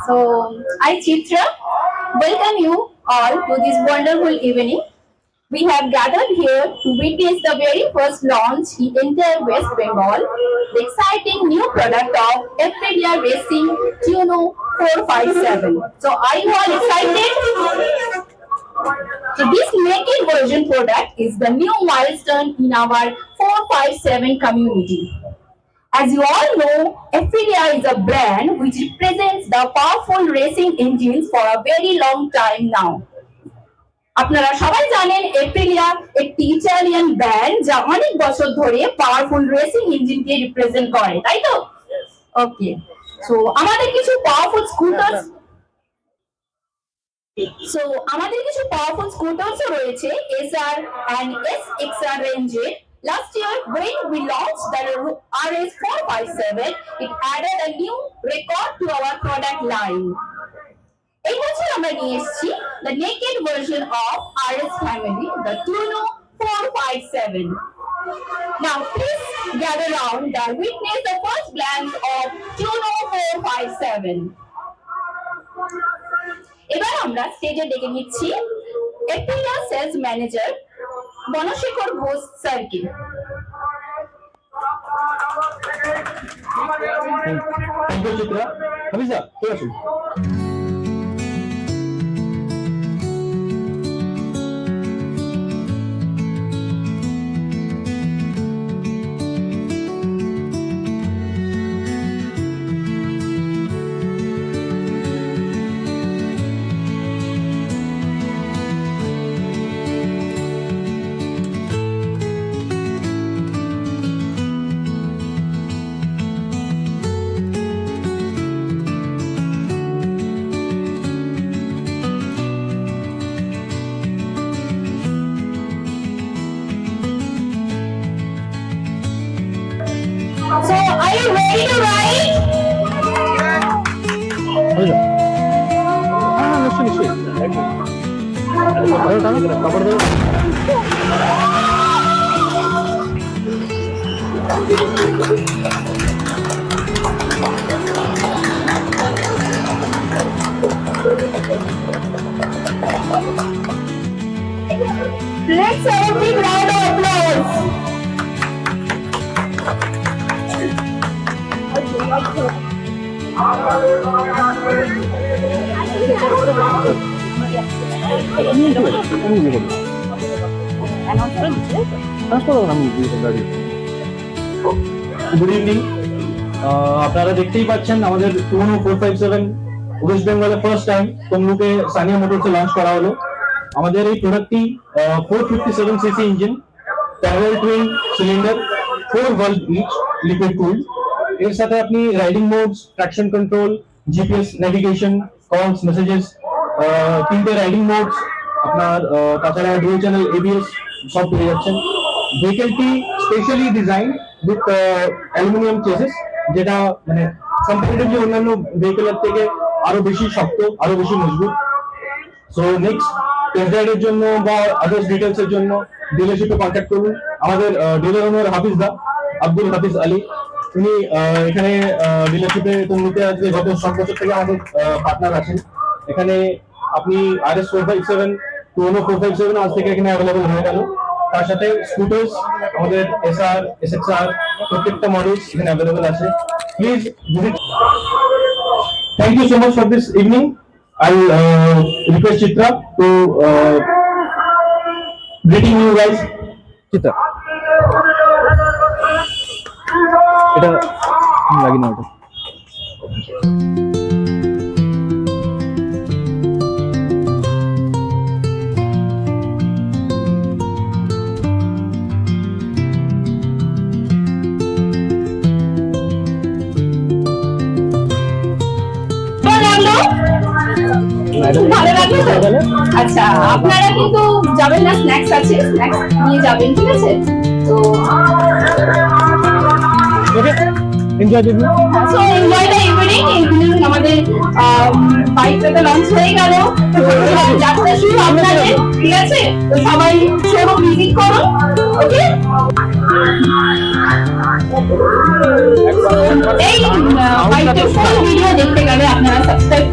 So, I Chitra, welcome you all to this wonderful evening. We have gathered here to witness the very first launch in entire West Bengal, the exciting new product of Aprilia Racing Tuono 457. So, are you all excited? So, this naked version product is the new milestone in our 457 community. As you all know, Aprilia is a brand which represents the powerful racing engines for a very long time now. আপনারা সবাই জানেন Aprilia একটি Italian brand যা অনেক বছর ধরে powerful racing ইঞ্জিনকে represent করে তাই তো ওকে সো আমাদের কিছু পাওয়ারফুল স্কুটারসও রয়েছে এসআর এন্ড এসএক্সআর রেঞ্জে. Last year, when we launched the RS457, it added a new record to our product line. এই বছর আমরা নিয়ে এসেছি the naked version of RS family, the Tuono 457. Now, please gather round and witness the first glance of Tuono 457. এবার আমরা স্টেজে ডেকে নিচ্ছি Aprilia sales manager Monshekhar Ghosh স্যারকে. Thank you Chitra. হাফিজা ঠিক আছে. So, are you ready to ride? Let's have a big round of applause. Good evening. আপনারা দেখতেই পাচ্ছেন আমাদের টুনো 457 ওয়েস্ট বেঙ্গলের ফার্স্ট টাইম তমলুকে সানিয়া মোটরসে লঞ্চ করা হলো. আমাদের এই প্রোডাক্টটি 457 CC engine, parallel twin cylinder, 4 valve each, liquid cooled. এর সাথে আপনি riding modes, traction control, GPS navigation, calls, messages, তিনটে রাইডিং মোডস, আপনার তাছাড়া ডুয়াল চ্যানেল এবিএস সব পেয়ে যাচ্ছেন. ভেহিকলটি specially design with aluminium chassis, যেটা মানে কম্পারেটিভলি অন্যান্য ভেহিকলের থেকে আরো বেশি শক্ত, আরো বেশি মজবুত. সো নেক্সট টেস্ট রাইডের জন্য বা আদার্স ডিটেলস এর জন্য ডিলারশিপে কন্ট্যাক্ট করুন. আমাদের ডিলার ওনার হাফিজ দা, আব্দুল হাফিজ আলী, উনি এখানে ডিলারশিপে তমলুকে আজকে গত 7 বছর থেকে আমাদের পার্টনার আছেন. এখানে আপনি RS457 Tuono 457 আজ থেকে এখানে অ্যাভেলেবল হয়ে গেল. তার সাথে স্কুটার্স আমাদের এসআর এসএক্সআর প্রত্যেকটা মডেলস এখানে অ্যাভেলেবল আছে. Please visit. Thank you so much for this evening. I request Chitra to greeting you guys. Chitra. এটা লাগি না ওটা. ভালো লাগলো তো? আচ্ছা, আপনারা কিন্তু যাবেন না, স্ন্যাক্স আছে, স্ন্যাক্স নিয়ে যাবেন, ঠিক আছে? তো এনজয় দিন. So enjoy the evening. আমাদের বাইকটা তো লঞ্চ হয়ে গেল, যাত্রা শুরু আপনাদের, ঠিক আছে? তো সবাই শোরুম ভিজিট করুন. ওকে, এই বাইকটার ফুল ভিডিও দেখতে গেলে আপনারা সাবস্ক্রাইব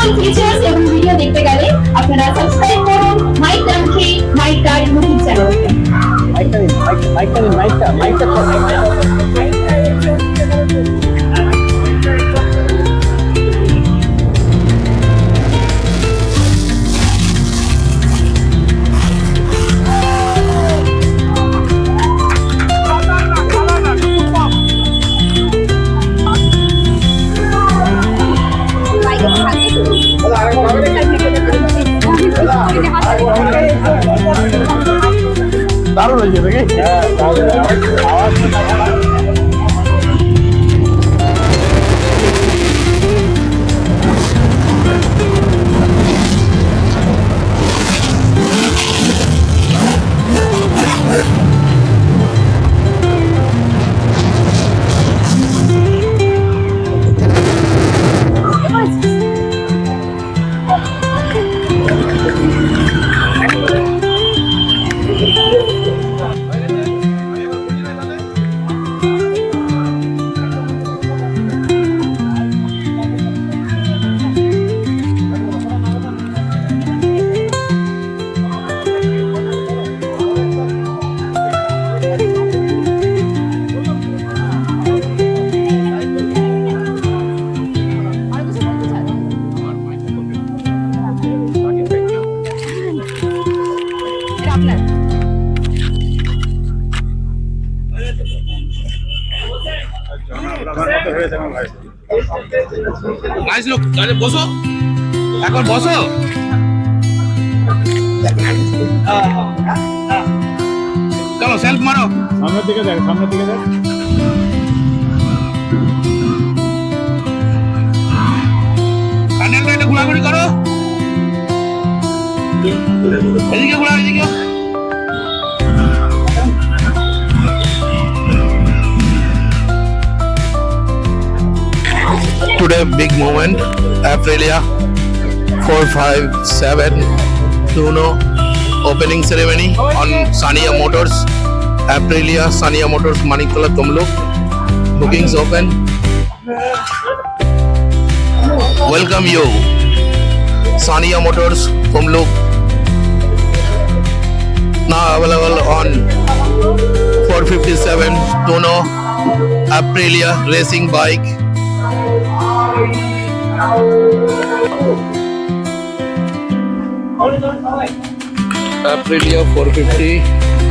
সকল ফিচার্স এবং ভিডিও দেখতে গেলে আপনারা সাবস্ক্রাইব করুন my country my car YouTube চ্যানেলকে। দারুণ হয়েছে নাকি? নাইস লুক, তাহলে বসো, এখন বসো। চলো সেলফ মারো, সামনের দিকে দেখ, সামনের দিকে দেখ। প্যান্ডেলটা একটু ঘোরাঘুরি করো, এদিকে ঘোরা, এদিকে। Today big moment, Aprilia 457 Tuono opening ceremony on Saniya Motors, Aprilia Saniya Motors Manikanta Tamluk. Bookings open. Welcome you, Saniya Motors Tamluk. Now available on 457 Tuono Aprilia racing bike. Aprilia 450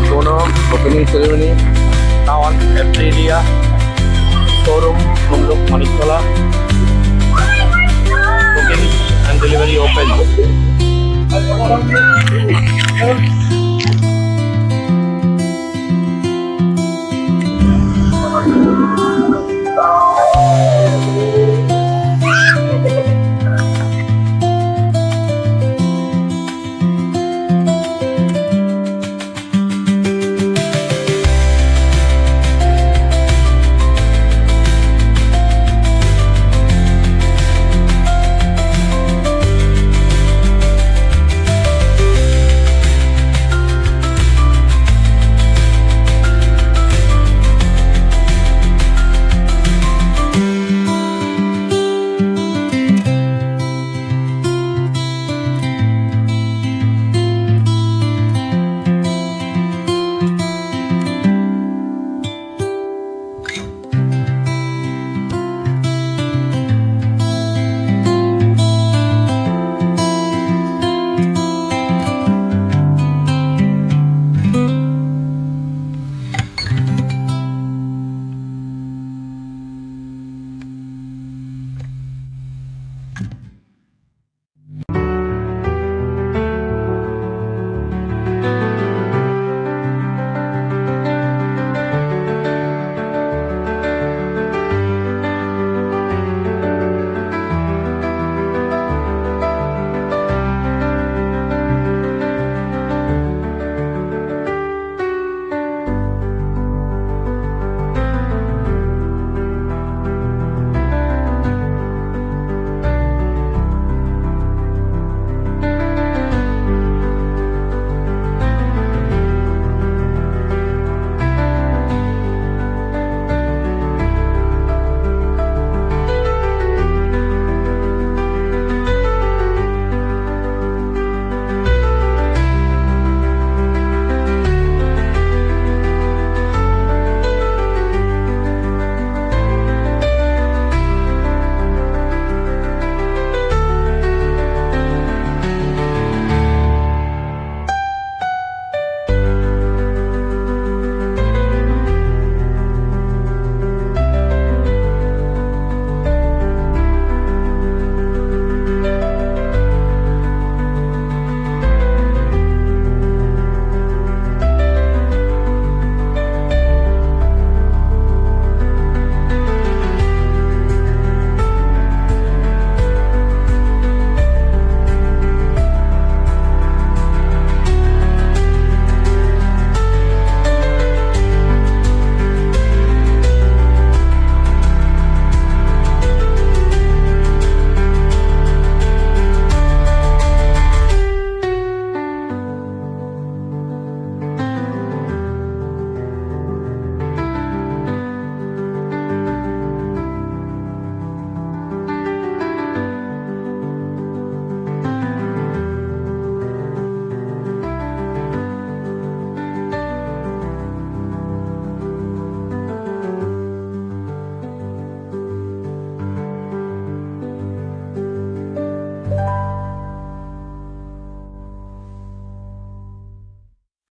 Tuono opening ceremony now on Aprilia showroom Tamluk Manikanta. Booking and delivery open.